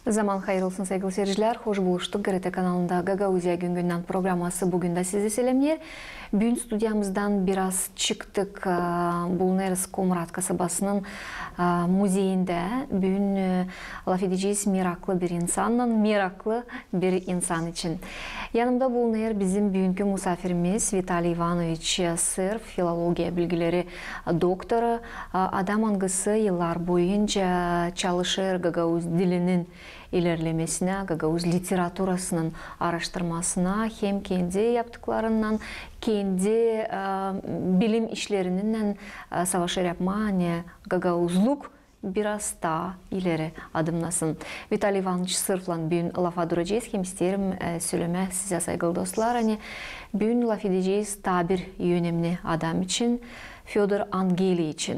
Zaman hayır olsun sevgili seyirciler. Hoş buluştuk. GRT kanalında Gagauzya Gün programması bugün de sizi selamlar. Bugün stüdyamızdan biraz çıktık. Bulunarız Komrat kasabasının muzeyinde. Bugün laf edeceğiz meraklı bir insan için. Yanımda bulunur bizim bugünkü misafirimiz Vitaliy Ivanoviç Sırf, filologiya bilgileri doktoru. Adam angısı yıllar boyunca çalışır Gagauz dilinin ilerlemesine, Gagauz literaturasının araştırmasına, hem kendi yaptıklarından, kendi bilim işlerinden savaşır yapma, Gagauzluk biraz daha ileri adımlasın. Vitaliy Ivanoviç Sırf'la bugün lafa duracağız. Hem isterim söyleme size saygılı dostlar. Bugün laf edeceğiz tabir önemli adam için, Fyodor Angeli için.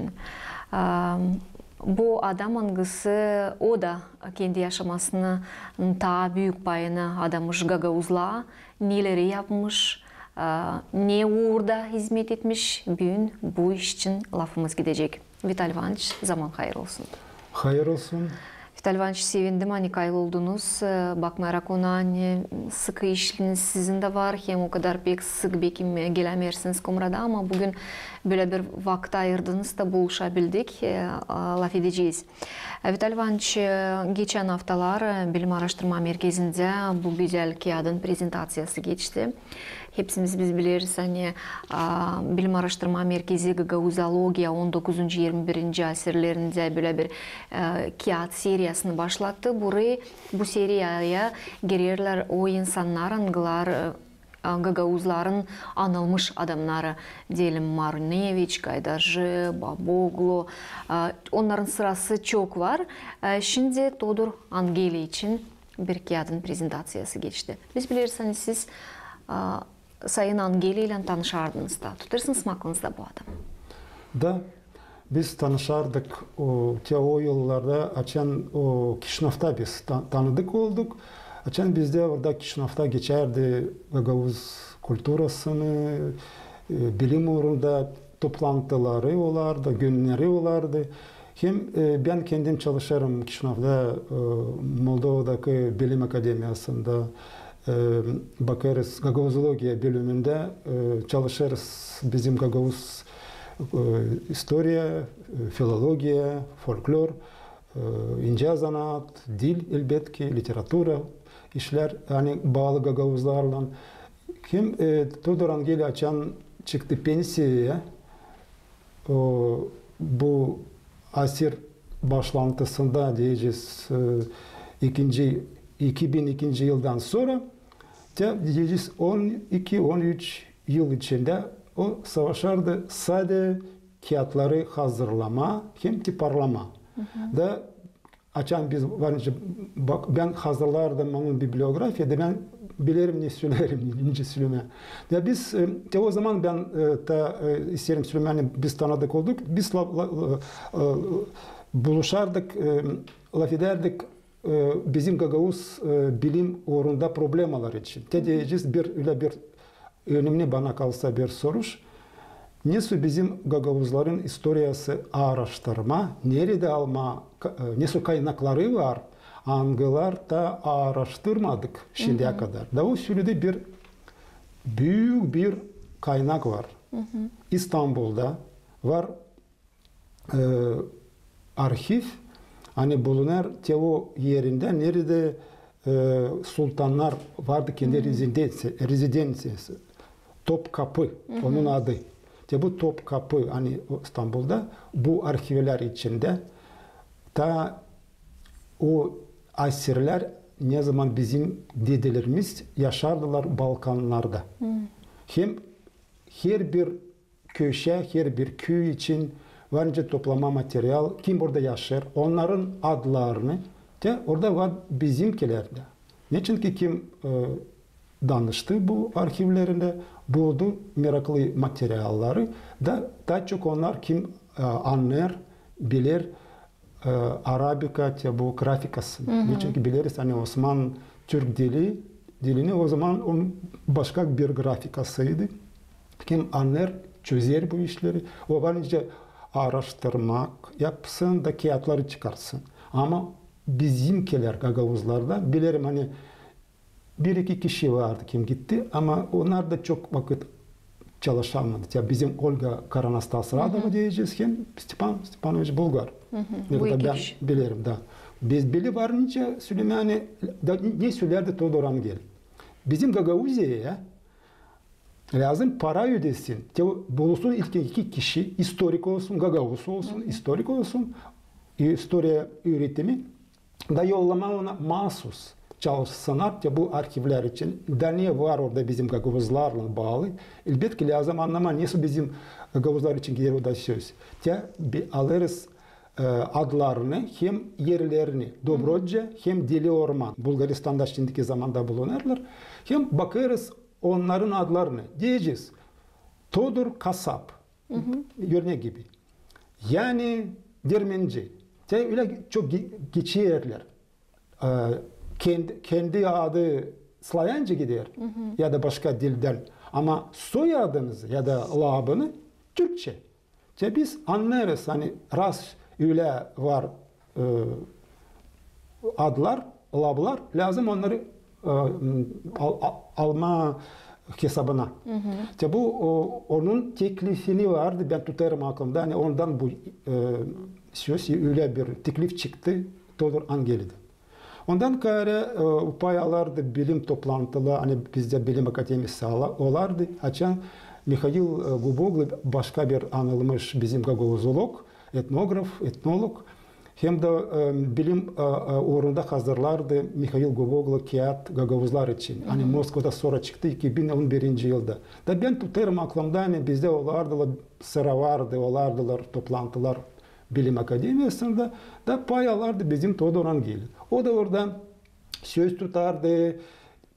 Bu adam angısı o da kendi yaşamasını daha büyük payını adamış Gagauzluğa, neleri yapmış, ne uğurda hizmet etmiş, bugün bu iş için lafımız gidecek. Vitaliy Ivanoviç, zaman hayır olsun. Hayır olsun. Vitaliy Ivanoviç, sevindim, kayılı oldunuz. Bakmayarak ona sıkı işiniz sizin de var. Hem o kadar pek sık bekim gelemirsiniz Komra'da ama bugün böyle bir vakit ayırdınız da buluşabildik. Laf edeceğiz. Vitaliy Ivanoviç, geçen haftalar Bilim Araştırma Merkezi'nde bu güzel kağıdın prezentasyası geçti. Hepsimiz biz biliriz, Bilim Araştırma Merkezi Gagauzologiya 19-21. asırlarında böyle bir kağıt seriyasını başlattı. Bu seriyaya girerler o insanlar, Gagauzların anılmış adamları diyelim, Maruneviç, Gaydarcı, Baboglu, onların sırası çok var. Şimdi Todor Angeli için bir kağıdın prezentasyası geçti. Biz bilirsiniz siz Sayın Angeli ile tanışardınız da, tutarsınız mı aklınızda bu adam? Da, biz tanışardık o yıllarda, o Kişinev'de biz tanıdık olduk. Biz de orada Kişinev'de geçerdi Gagauz kültürasını, bilim uğrunda toplantıları olardı, günleri olardı. Hem ben kendim çalışırım Kişinev'de, Moldova'daki Bilim Akademiyası'nda. Bakarız Gagauzologiya bölümünde çalışırız. Bizim Gagauz historia, filologiya, folklor, ince zanaat, dil elbette, literatura işler bağlı Gagauzlarla. Hem Todor Angeli açan çıktı pensiyaya. Bu asır başlantısında diyeceğiz 2002 yıldan sonra diyeceğiz 12-13 yıl içinde o savaşardı sadece kağıtları hazırlama hem tiparlama. Da açan biz varınca ben hazırlardım onun bibliografyada, ben bilirim ne söylerim, ne söyleme. Ya biz o zaman ben isterim söylemeni, biz tanıdık olduk, biz buluşardık, laf ederdik bizim Gagauz bilim uğrunda problemalar için. Diyeceğiz öyle bir önemli bana kalsa bir soruş. Nasıl bizim Gagauzların historiası araştırma, nerede alma, nasıl kaynakları var, hangiler da araştırmadık şimdiye kadar. Da o sürede büyük bir kaynak var. İstanbul'da var arşiv, bulunur o yerinde nerede sultanlar vardı, kendi rezidensiyası. Topkapı onun adı. Bu Topkapı İstanbul'da bu arşivler içinde ta o asirler ne zaman bizim dedelerimiz yaşardılar Balkanlarda. Hem her bir köşe, her bir köy için varınca toplama materyal, kim orada yaşar, onların adlarını orada var bizimkilerde. Niçin ki kim danıştı bu arşivlerinde, buldu meraklı materyalları da daha çok onlar kim anlar, bilir Arabika bu grafikasını. Niçin ki biliriz Osman Türk dilini o zaman onun başka bir grafikasıydı. Kim anlar, çözer bu işleri. O varınca araştırmak yapsın da kağıtları çıkarsın. Ama bizimkiler Gagavuzlarda bilirim hani bir iki kişi vardı kim gitti ama onlar da çok vakit çalışamadı. Ya bizim Olga Karanastasradova diyeceğiz hem Stepan Stepanoviç Bulgar. Ne Bu kadar iki ben kişi. bilirim da. Biz bili varınca Süleymani ne söylerdi Todoran gel. Bizim Gagavuzya'ya lazım para ödesin. Bulunsun ilk iki kişi, historik olsun, Gagavuz olsun, historik olsun, historia öğretimi da yollama ona mahsus çalışsınlar ya bu arşivler için. Derneği var orada bizim Gagavuzlarla bağlı. Elbette lazım anlama nasıl bizim Gagavuzlar için gider o da söz. Ya bir alırız adlarını hem yerlerini Dobrodja hem Deli Orman Bulgaristan'da şimdiki zamanda bulunurlar. Hem bakarız onların adlarını diyeceğiz. Todor Kasap örnek gibi. Yani Dermenci. Öyle çok geçiyorlar. Kendi adı Slavyanca gider ya da başka dilden. Ama soyadınızı ya da labını Türkçe. Biz anlarız hani rast öyle var adlar, lablar lazım onları alma hesabına. Bu onun teklifini vardı ben tutarım aklımda. Hani ondan bu söz öyle bir teklif çıktı. Todor Angeli'de. Ondan sonra payalarda bilim toplantıları hani bizde bilim akademisi olardı. Açan Mikhail Guboglu başka bir anılmış bizim Gagavuzolog, etnograf, etnolog. Hem de bilim uğrunda hazırlardı Mikhail Guboglu kağıt Gagavuzlar için. Hani Moskova'da sonra çıktı 2011 yılda. Da ben tutarım aklımda hani bizde olardılar, sıra vardı, olardılar toplantılar bilim akademiyasında da payalardı bizim Todor Angeli. O da oradan söz tutardı,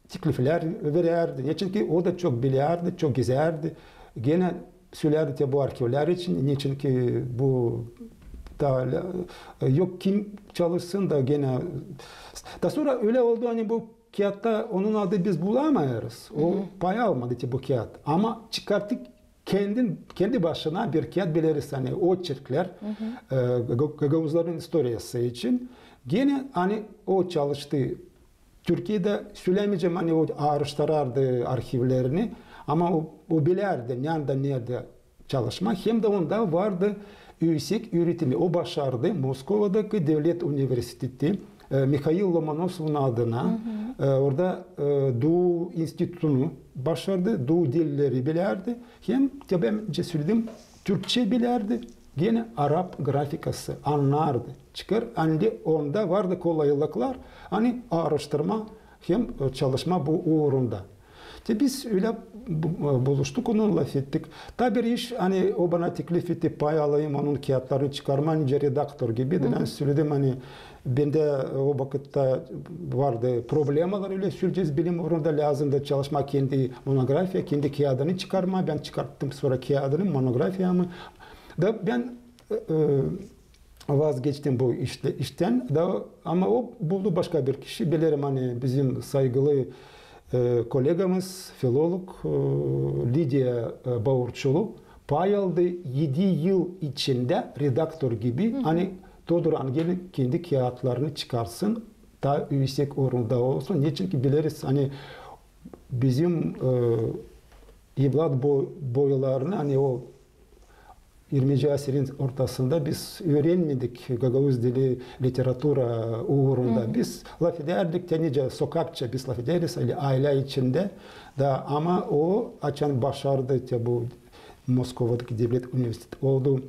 teklifler verirdi. Çünkü o da çok bilirdi, çok gezerdi. Gene söylerdi bu arşivler için. Niçin ki bu da yok kim çalışsın da gene. Da sonra öyle oldu hani bu kağıtta onun adı biz bulamayız. O pay almadı bu kağıt. Ama çıkarttık kendi başına bir kağıt biliriz hani o çirkler Gagavuzların historiası için. Gene hani o çalıştı. Türkiye'de söylemeyeceğim hani o araştırırdı arşivlerini ama o bilirdi nerede çalışma. Hem de onda vardı yüksek öğretimi. O başardı Moskova'daki Devlet Üniversitesi Mikhail Lomonosov'un adına orada Doğu Enstitüsü'nü başardı. Doğu dilleri bilirdi. Hem de ben önce söyledim Türkçe bilirdi. Gene Arap grafikası anlardı. Çıkar hani onda vardı kolaylıklar. Hani araştırma hem çalışma bu uğrunda. Biz öyle buluştuk onunla laf ettik. Tabii iş hani o bana teklif etti pay alayım onun kağıtlarını çıkarmayınca redaktör gibi. Ben söyledim hani bende o vakitte vardı problemler öyle süreceğiz bilim uğrunda lazım da çalışma kendi monografiya kendi kağıdını çıkarma. Ben çıkarttım sonra kağıdını monografyamı. Da ben vazgeçtim bu işten da ama o buldu başka bir kişi bilirim hani bizim saygılı kolegamız filolog Lidya Bağırçulu pay aldı 7 yıl içinde redaktör gibi hani Todor Angeli kendi kağıtlarını çıkarsın daha yüksek oranda olsun. Niçin ki biliriz hani bizim evlat boylarını hani o 20. asırın ortasında biz öğrenmedik Gagavuz dili literatura uğrunda. Biz laf ederdik tenice sokakça biz laf ederiz aile içinde da ama o açan başardı bu Moskova'daki Devlet Üniversitesi oldu.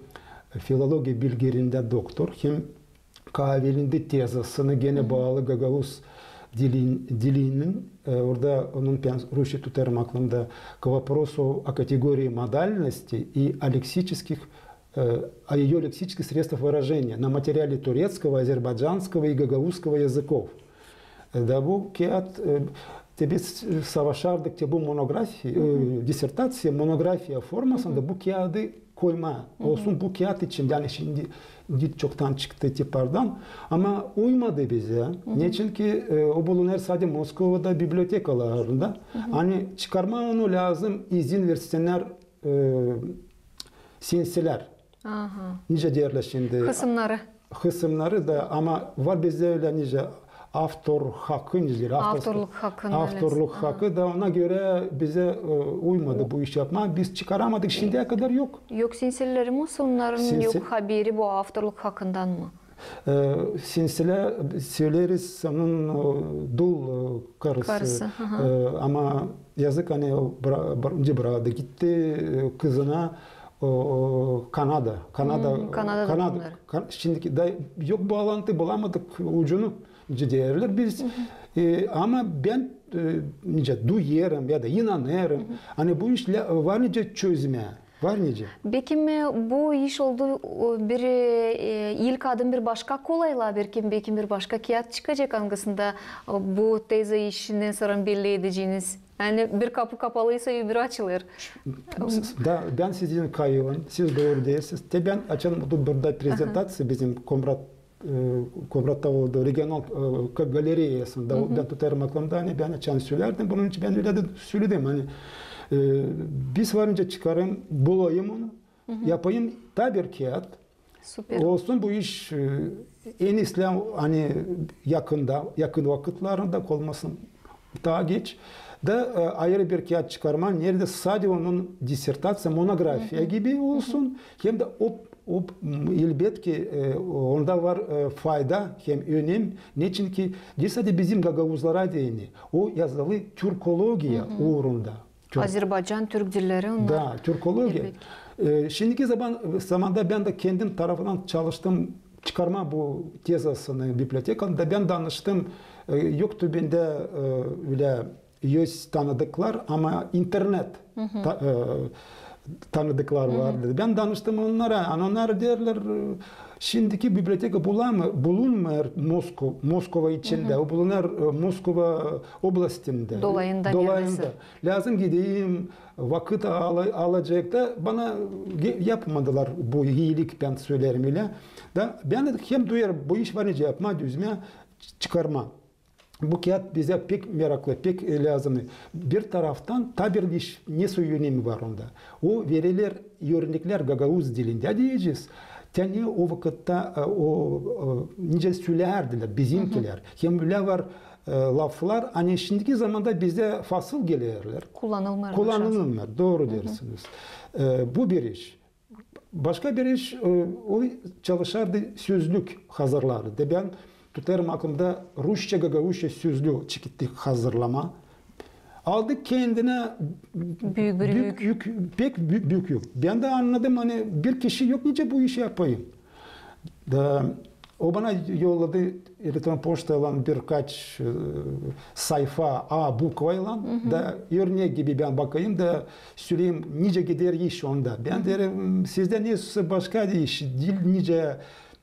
Filoloji bilgilerinde doktor hem kahvelinde tezasını gene bağlı Gagavuz dilinin orada onun Rusya tutarım aklımda к вопросу о категории модальности и ее лексических средствах выражения на материале турецкого, азербайджанского и гагаузского языков. Da bu kağıt biz savaşardık bu monografi, disertasyon monografiya formasında bu kağıdı koyma olsun bu kağıt için yani şimdi çoktan çıktı tipardan ama uymadı bize. Niçin ki o bulunur sadece Moskova'da bibliotekalarında. Hani çıkarma onu lazım izin versinler sinsiler. Nice derler şimdi. Kısımları. kısımları da ama var bizde öyle nice autor hakkı nice autorluk hakkı da ona göre bize uymadı bu iş yapma. Biz çıkaramadık şimdiye kadar yok. Yok sinsileri mi onların yok haberi bu autorluk hakkından mı? Sinsile söyleriz onun dul karısı. Ama yazık hani önce bıraktı gitti kızına Kanada. Şimdi da yok bağlantı bulamadık ucunu derler biz. Ama ben nice duyarım ya da inanırım. Hani bu iş var nice çözme. Var nice. Belki bu iş oldu bir ilk adım bir başka kolayla belki bir başka kağıt çıkacak hangisinde bu teyze işinden sonra belli edeceğiniz. Yani bir kapı kapalıysa bir açılır. Da ben sizin kayıvan, siz doğru değilsiniz. Ben açan burada prezentasyonu bizim Komrat'ta oldu regional galeriyasında ben tutarım aklımda hani ben açan söylerdim. Bunun için ben öyle de söyledim hani biz varınca çıkarım, bulayım onu, yapayım da bir kağıt. Süper. Olsun bu iş en İslam hani yakın vakitlerinde olmasın daha geç da ayrı bir kağıt çıkarma nerede sadece onun disertasyon, monografiya gibi olsun hem de o elbet ki onda var fayda hem önem. Niçin ki sadece bizim Gagavuzlara değini. O yazılı Türkologiya uğrunda. Azerbaycan Türk dilleri onlar. Da, Türkologiya. Şimdiki zamanda ben de kendim tarafından çalıştım. Çıkarma bu tezasını bibliotekada ben danıştım. Yoktu bende öyle yüz tanıdıklar ama internet tanıdıklar vardı. Ben danıştım onlara. Onlar derler şimdiki biblioteka bulunmuyor Moskova içinde. O bulunur Moskova oblastinde. Dolayında. Lazım gideyim vakit alacak da bana yapmadılar bu iyilik ben söylerim öyle. Da ben hem duyarım bu iş var nice yapma düzme çıkarma. Bu kağıt bize pek meraklı, pek lazım. Bir taraftan tabir iş ne önemi var onda. O veriler, örnekler Gagavuz dilinde diyeceğiz. Yani o vakitte o nice söylerdiler bizimkiler. Hem öyle var laflar hani şimdiki zamanda bize fasıl gelirler. Kullanılmıyor. Doğru dersiniz. Bu bir iş. Başka bir iş o çalışardı sözlük hazırlardı. Ben tutarım aklımda Rusça Gagavuzca sözlüğü çıktı hazırlama. Aldık kendine pek büyük yük. Ben de anladım hani bir kişi yok nice bu işi yapayım. Da, o bana yolladı elektron poştadan birkaç sayfa A bukvayla da örnek gibi ben bakayım da söyleyeyim nice gider iş onda. Ben derim sizde neyse başka iş dil nice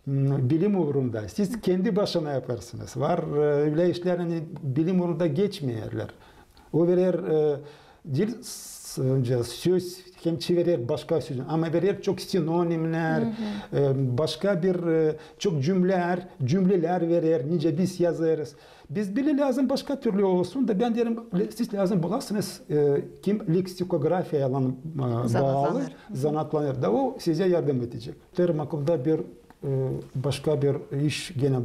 bilim uğrunda. Siz kendi başına yaparsınız. Var öyle işler hani bilim uğrunda geçmeyerler. O verir dil söz hem çevirir başka söz ama verir çok sinonimler başka bir çok cümleler verir nice biz yazarız. Biz bile lazım başka türlü olsun da ben derim siz lazım bulasınız kim leksikografiye bağlı zanatlanır da o size yardım edecek. Terim akılda bir başka bir iş gene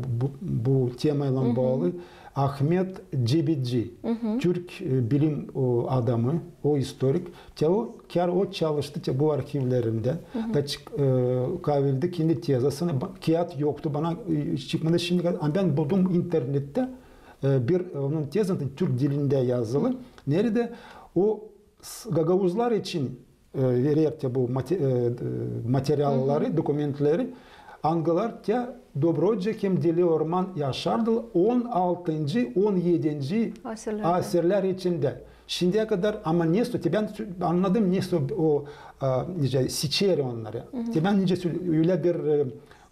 bu temayla bağlı. Ahmet Cebeci, Türk bilim adamı, o historik. O çalıştı bu arşivlerinde. Kavildi kendi tezasını. Kağıt yoktu bana çıkmadı şimdi. Ben buldum internette bir onun tezasını Türk dilinde yazılı. Nerede o Gagavuzlar için verir bu materyalleri, dokumentleri. Angılar ki Dobroca kim dili orman yaşardı 16. 17. asırlar içinde. Şimdiye kadar ama neyse ben anladım neyse o nice seçer onları. Ben nice öyle bir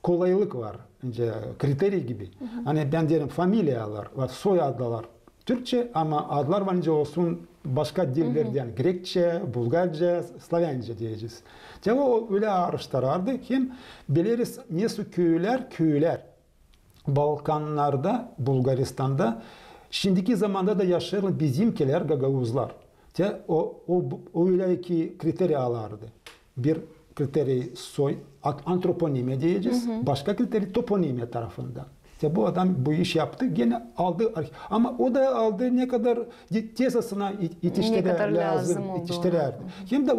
kolaylık var. Nice kriteri gibi. Hani ben derim familyalar var, soyadlar. Türkçe ama adlar bence olsun başka dillerde yani Grekçe, Bulgarca, Slavyanca diyeceğiz. O öyle araştırardı hem biliriz nesi köyler Balkanlarda, Bulgaristan'da şimdiki zamanda da yaşayan bizimkiler Gagavuzlar. O öyle iki kriteri alardı. Bir kriteri soy, antroponimi diyeceğiz. Başka kriteri toponimi tarafından. İşte bu adam bu iş yaptı, gene aldı. Ama o da aldı ne kadar tezasına yetiştirir lazım. Hem de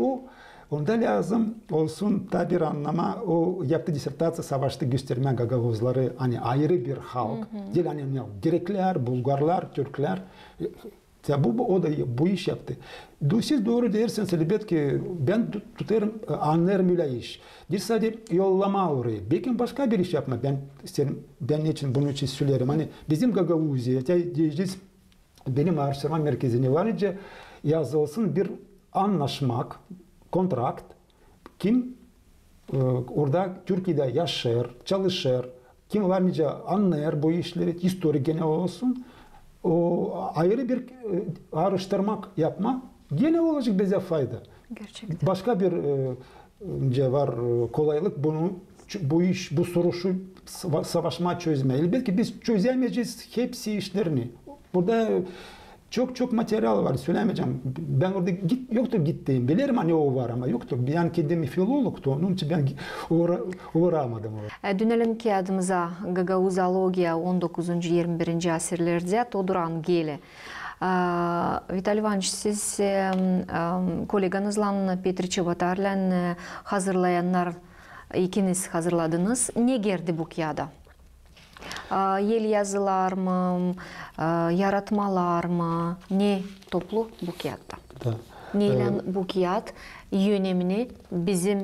onda lazım olsun da bir anlama, o yaptığı disertasya savaşta göstermen Gagavuzları hani ayrı bir halk. Değil hani Grekler, Bulgarlar, Türkler. Ya o da bu iş yaptı. Siz doğru derseniz elbette ki ben tutarım, anlarım öyle iş. Bir sadece yollama orayı. Belki başka bir iş yapma. Ben için bunun için söylerim. Hani bizim Gagavuzya diyeceğiz, benim araştırma merkezine varınca yazılsın bir anlaşmak, kontrakt. Kim orada Türkiye'de yaşar, çalışır, kim varınca anlar bu işleri, historik gene olsun. O ayrı bir araştırmak yapma gene olacak bize fayda. Gerçekten. Başka bir var kolaylık bu iş bu soruşu savaşma çözme. Elbette biz çözemeyeceğiz hepsi işlerini. Burada çok materyal var söylemeyeceğim. Ben orada yoktur gittiğim. Bilirim hani o var ama yoktur. Ben kendim filologtu. Onun için ben uğramadım. Dönelim kağıdımıza Gagauzologiya 19-21 asırlarda Toduran Geli. Vitaliy Ivанович, siz koleganızla Petr Çevatar'la hazırlayanlar ikiniz hazırladınız. Ne girdi bu kağıda? El yazılar mı, yaratmalar mı, ne toplu bu kağıtta? Neyle bu kağıt yönemini bizim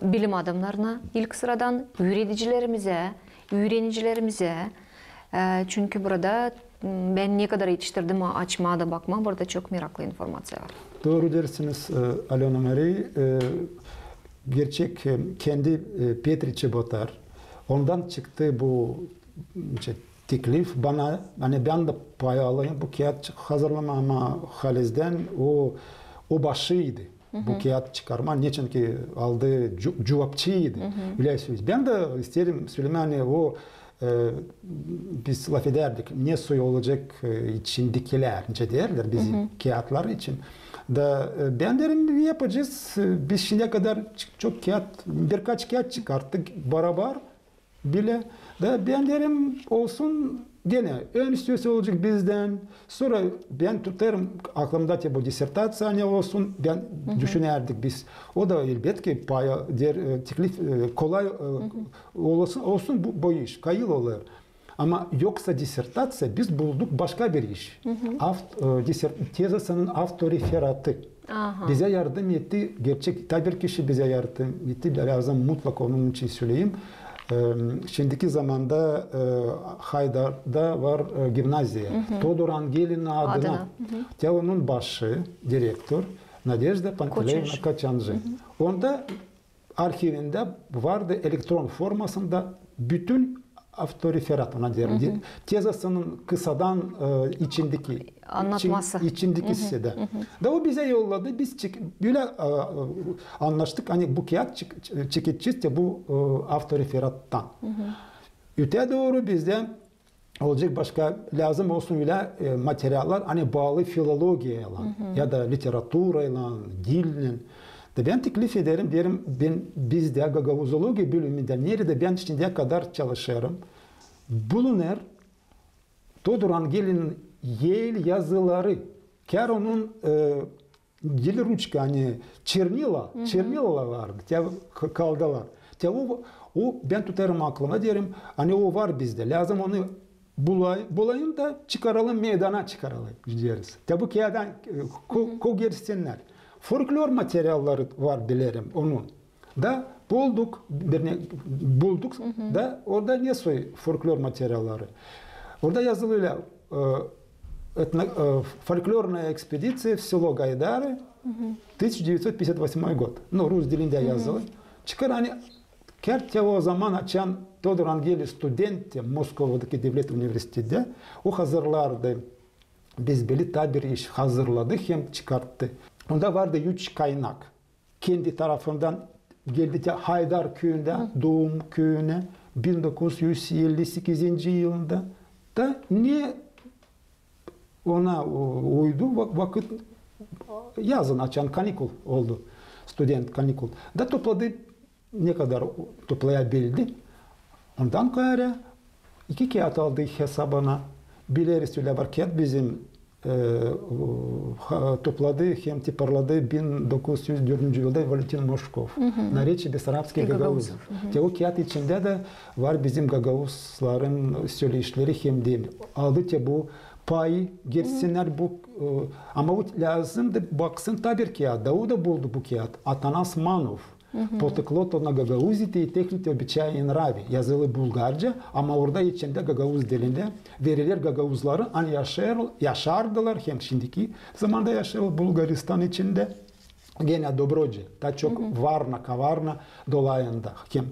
bilim adamlarına ilk sıradan öğrenicilerimize çünkü burada ben ne kadar yetiştirdim açma da bakma, burada çok meraklı informasyon var. Doğru dersiniz Alena Marie. Gerçek kendi Petr Çevatar. Ondan çıktı bu teklif bana, hani ben de pay alayım bu kağıt hazırlama halizden o başıydı. Bu kağıt çıkarma niçin ki aldığı cevapçıydı. Ben de isterim Süleyman'ı o biz laf ederdik. Ne soy olacak içindekiler derler bizim kağıtlar için. Da ben derim yapacağız. Biz şimdiye kadar çok kağıt, birkaç kağıt çıkarttık beraber bile. Da ben derim olsun gene ön üstüsü olacak bizden. Sonra ben tutarım aklımda bu disertasya ne olsun ben düşünerdik biz. O da elbette ki teklif kolay olsun bu iş kayıl olur. Ama yoksa disertasya biz bulduk başka bir iş. Tezasının avtoriferatı. Bize yardım etti. Gerçek tabii kişi bize yardım etti. Lazım mutlaka onun için söyleyeyim. Şimdiki zamanda Haydar'da var gimnaziya. Todor Angelin'in adına. Onun başı, direktör Nadezhda Panteleyevna Kaçancı. Onda arşivinde vardı elektron formasında bütün avtoriferat ona derim. Tezasının kısadan içindekisi de. Da o bize yolladı. Biz böyle anlaştık. Hani bu kağıt çekeceğiz de bu avtoriferattan. Öte doğru bizde olacak başka lazım olsun öyle materyaller hani bağlı filologiyayla ya da literatürayla, dille. Ben teklif ederim, derim bizde Gagavuzologiya bölümünde nerede ben şimdiye kadar çalışıyorum. Bulunur Todor Angelin'in Yale yazıları, kar onun dili ruçka hani çernilalar vardı, kaldılar. O ben tutarım aklıma derim, hani o var bizde, lazım onu bulayım da çıkaralım, meydana çıkaralım deriz. Bu kağıdan kogersinler. Folklor materyalları var bilirim onun. Da bulduk da orada ne soy folklor materyalları. Orada yazılıyla folklorная экспедиция в село Гайдары 1958 год. Rus dilinde yazılı. Çıkar hani Kertçe o zaman açan Todor Angeli studenti Moskova'daki devlet üniversitede o hazırlardı. Biz böyle tabir iş hazırladık hem çıkarttı. Onda vardı 3 kaynak. Kendi tarafından geldi Haydar köyünde, doğum köyüne 1958 yılında da niye ona uydu vakit yazın açan kanikul oldu. Student kanikul. Da topladı, ne kadar toplayabildi. Ondan sonra 2 kağıt aldı hesabına. Bileriz öyle var kağıt bizim topladı hem tiparladı 1904 yılda Valentin Moshkov. Narечие Bessarabski Gagauz. O kağıt içinde de var bizim Gagauzların söyleşileri hem de aldı bu payı girsinler bu ama o lazım da baksın tabi kağıt. O da buldu bu kağıt. Atanas Manov. Потекло то на гагаузите и техните обичаи и нрави. Yazılı Bulgarca ama orada içinde Gagauz dilinde verilir Gagauzları hani yaşardılar hem şimdiki zamanda yaşıyor Bulgaristan içinde gene Dobroce. Da çok Varna, Kavarna dolayında. Hem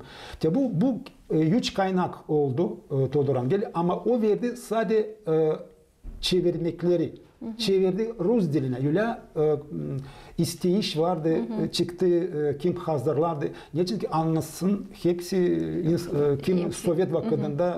bu üç kaynak oldu Todor Angeli ama o verdi sadece çevirmekleri. Çevirdi Rus diline. Öyle isteyiş vardı, çıktı, kim hazırlardı. Niçin ki anlasın hepsi kim Sovyet vakitinde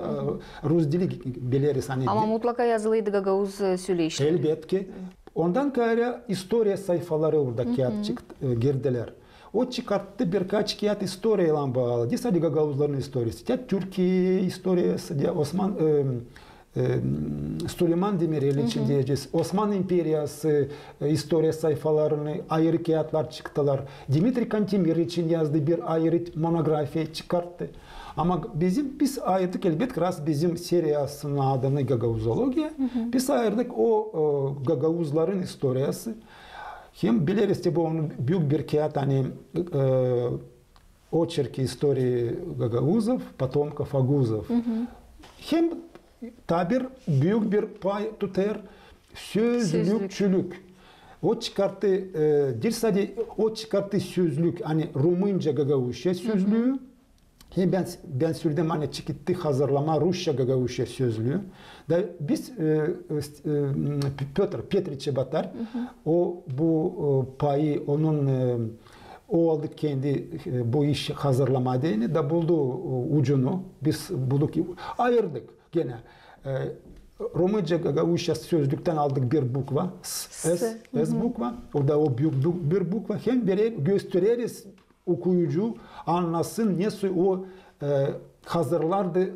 Rus dili biliriz. Hani ama mutlaka yazılıydı Gagauz söyleşi. Elbette. Ondan sonra historia sayfaları orada kağıt çıktı, girdiler. O çıkarttı birkaç kağıt historiayla bağlı. Sadece Gagauzların historiası. Ya Türkiye historiası, ya Osman Süleyman Demirel için diyeceğiz. Osmanlı İmperiyası historia sayfalarını ayrı kağıtlar çıktılar. Dimitri Kantemir için yazdı bir ayrı monografiya çıkarttı. Ama biz ayırdık elbette bizim seriyasının adını Gagauzologiya. Biz ayırdık o Gagauzların historiası. Hem biliriz ki bu onun büyük bir kağıt hani очерки истории Гагаузов, потомков Агузов. Hem tabir büyük bir pay tutar sözlükçülük. O çıkarttı değil sadece o çıkarttı sözlük hani Rumınca Gagauzca sözlüğü. Hem ben söyledim hani çıktı hazırlama Rusça Gagauzca sözlüğü. Da biz Petr Çebatar o bu payı onun o aldı kendi bu iş hazırlamadığını da buldu ucunu. Biz bulduk ayırdık gene. Rumınca Gagauzca sözlükten aldık bir bukva. S bukva. O da o büyük bir bukva. Hem gösteririz okuyucu anlasın nasıl o hazırlardı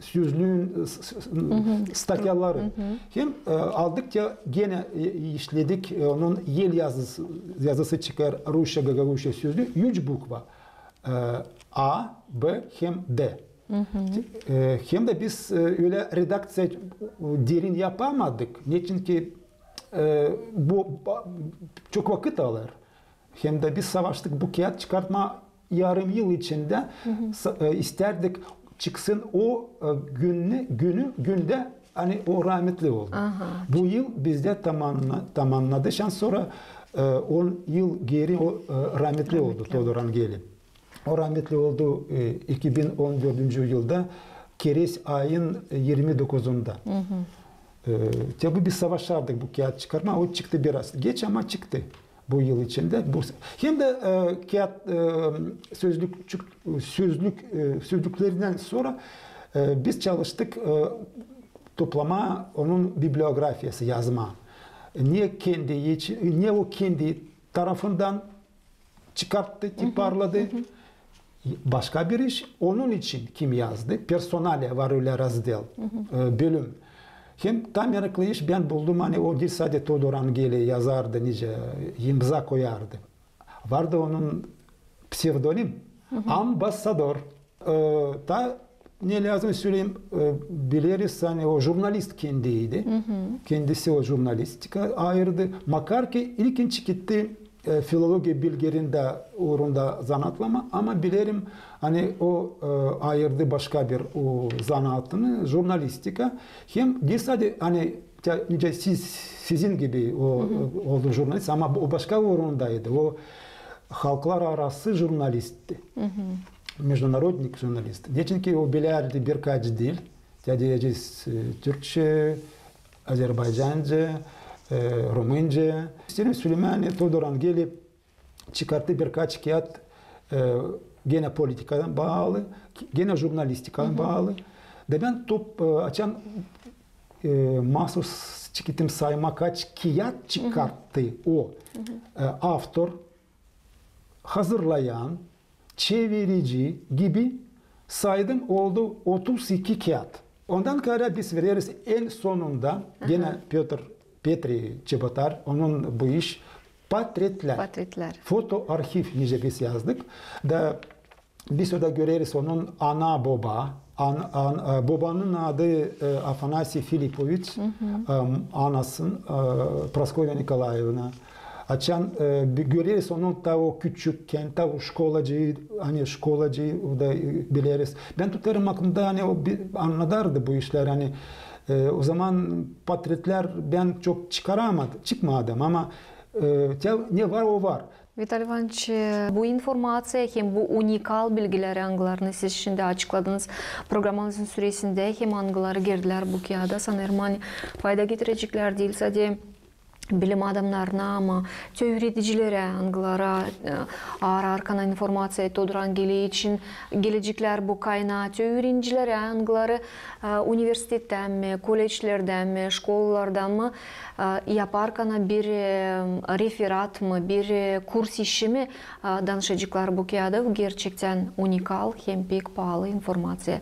sözlüğün statyaları. Hem aldıkça gene işledik onun yel yazısı çıkar Rusça Gagauzca sözlüğü 3 bukva. A, B hem D. Hem de biz öyle redaksiya derin yapamadık. Niçin ki bu çok vakit alır. Hem de biz savaştık bu kağıt çıkartma yarım yıl içinde isterdik çıksın o günde hani o rahmetli oldu. Bu yıl bizde tamamladı. Sonra 10 yıl geri o rahmetli oldu Todor Angeli. O rahmetli oldu 2014 yılda Keres ayın 29'unda. Tabii biz savaşardık bu kağıt çıkarma. O çıktı biraz geç ama çıktı bu yıl içinde. Hem de kağıt sözlüklerinden sonra biz çalıştık toplama onun bibliografyası yazma. Niye o kendi tarafından çıkarttı, tiparladı. Başka bir iş onun için kim yazdı? Personale var öyle razdel, bölüm. Hem tam meraklı iş ben buldum hani o değil sadece Todor Angeli yazardı nice imza koyardı. Vardı onun psevdonim Ambasador. Da ne lazım söyleyeyim biliriz hani o jurnalist kendiydi. Kendisi o jurnalistika ayırdı. Makarki ilkinç gitti filoloji bilgilerinde uğrunda zanatlama ama bilirim hani o ayırdı başka bir o zanaatını jurnalistika hem değil sadece hani sizin gibi o oldu jurnalist ama o başka uğrundaydı. O halklar arası jurnalistti. Международник jurnalist. Niçin ki o bilirdi birkaç dil. Diyeceğiz Türkçe, Azerbaycanca, Rumınca. Süleyman Todor Angeli çıkarttı birkaç kağıt gene politikadan bağlı, gene jurnalistikadan bağlı. Da ben açan mahsus çıktım sayma kaç kağıt çıkarttı o. Autor hazırlayan, çevirici gibi saydım oldu 32 kağıt. Ondan sonra biz veririz en sonunda yine Petri Çebatar, onun bu iş portretler. Foto arşiv nice biz yazdık. Da biz orada göreriz onun ana baba. Babanın adı Afanasi Filipovic, anasın Praskovya Nikolayevna. Açan göreriz onun ta o küçükken ta o şkolacıyı hani şkolacıyı da biliriz. Ben tutarım aklımda hani o anladardı bu işler hani o zaman portretler ben çok çıkmadım ama ne var o var. Vitaliy Ivанович, bu informasiya hem bu unikal bilgileri angılarını siz şimdi açıkladınız. Programımızın süresinde hem angıları girdiler bu kağıda. Sanırım hani fayda getirecekler değil sadece bilim adamlarına ama teoreticilere, angılara arkana informasiya toduran geli için gelecekler bu kaynağı öğrencilere, angıları üniversitetten mi, kolejlerden mi, şkollardan mı yaparken bir referat mı, bir kurs işi mi danışacaklar bu kağıda. Gerçekten unikal hem pek pahalı informasiya.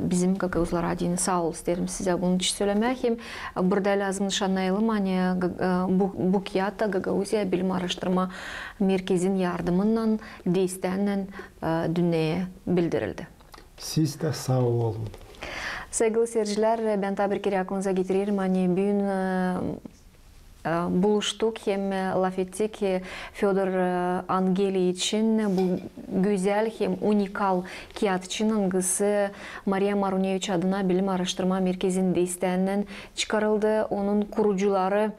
Bizim Gagauzlar adına sağ ol isterim size bunu için söylemek. Hem burada lazım nişanlayalım hani bu kağıtta Gagauzya Bilim Araştırma Merkezi'nin yardımından desteğinden dünyaya bildirildi. Siz de sağ olun. Sevgili seyirciler, ben tabii ki aklınıza getiririm. Hani bugün buluştuk hem laf ettik Fyodor Angeli için bu güzel hem unikal kağıt için angısı Maria Marunevich adına Bilim Araştırma Merkezi'nin desteğinden çıkarıldı. Onun kurucuları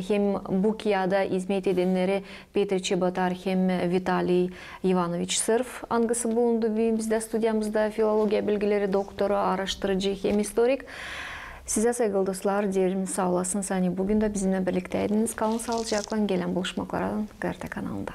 hem bu kağıda hizmet edenleri Petri Çebatar hem Vitaliy Ivanovich Sırf angısı bulundu bizde stüdyamızda filologiya bilgileri doktoru, araştırıcı hem historik. Size sevgili dostlar diyelim sağ olasınız. Hani bugün de bizimle birlikteydiniz. Kalın sağlıcakla gelen buluşmaklara GRT kanalında.